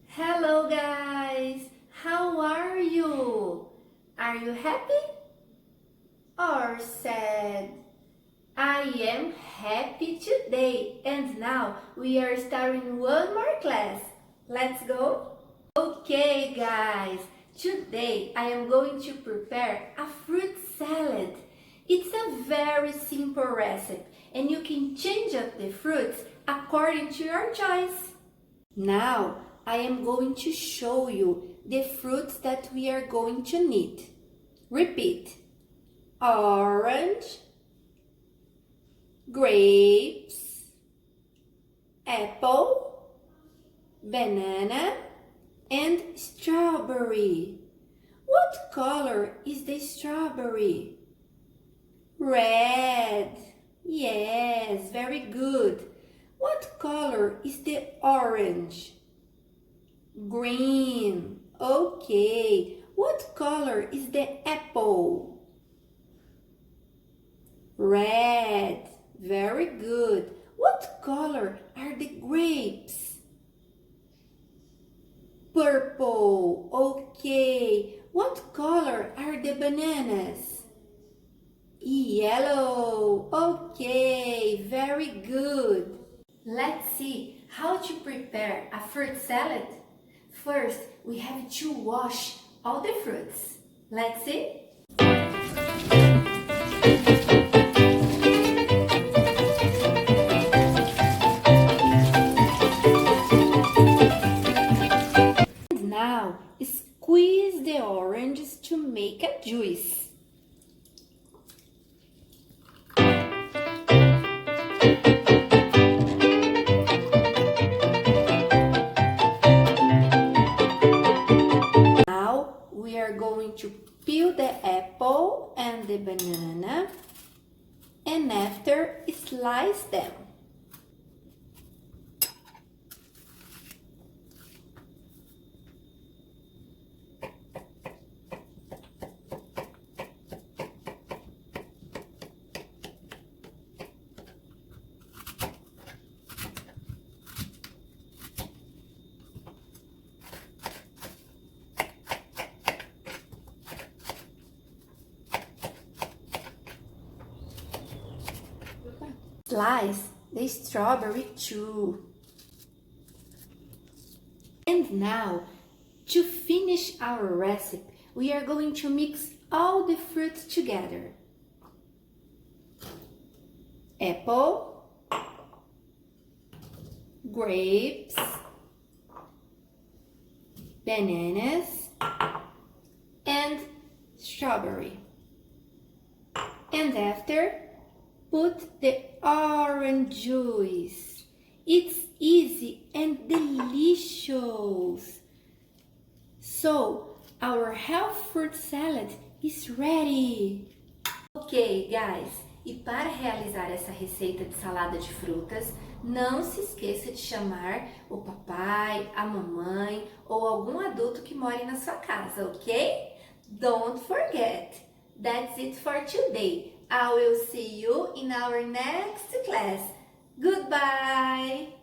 Hello guys, how are you? Are you happy or sad? I am happy today and now we are starting one more class. Let's go? Okay guys, today I am going to prepare a fruit salad. It's a very simple recipe and you can change up the fruits according to your choice. Now I am going to show you the fruits that we are going to need. Repeat: orange, grapes, apple, banana, and strawberry. What color is the strawberry? Red. Yes, very good. What color is the orange? Green. Okay. What color is the apple? Red. Very good. What color are the grapes? Purple. Okay. What color are the bananas? Yellow. Okay. Very good. Let's see how to prepare a fruit salad. First, we have to wash all the fruits. Let's see. And now, squeeze the oranges to make a juice. We are going to peel the apple and the banana and after slice them. Slice the strawberry too. And now, to finish our recipe, we are going to mix all the fruits together. Apple, grapes, bananas, and strawberry. And after, put the orange juice. It's easy and delicious. So, our health fruit salad is ready. Ok, guys, e para realizar essa receita de salada de frutas, não se esqueça de chamar o papai, a mamãe ou algum adulto que more na sua casa, ok? Don't forget. That's it for today. I will see you in our next class. Goodbye!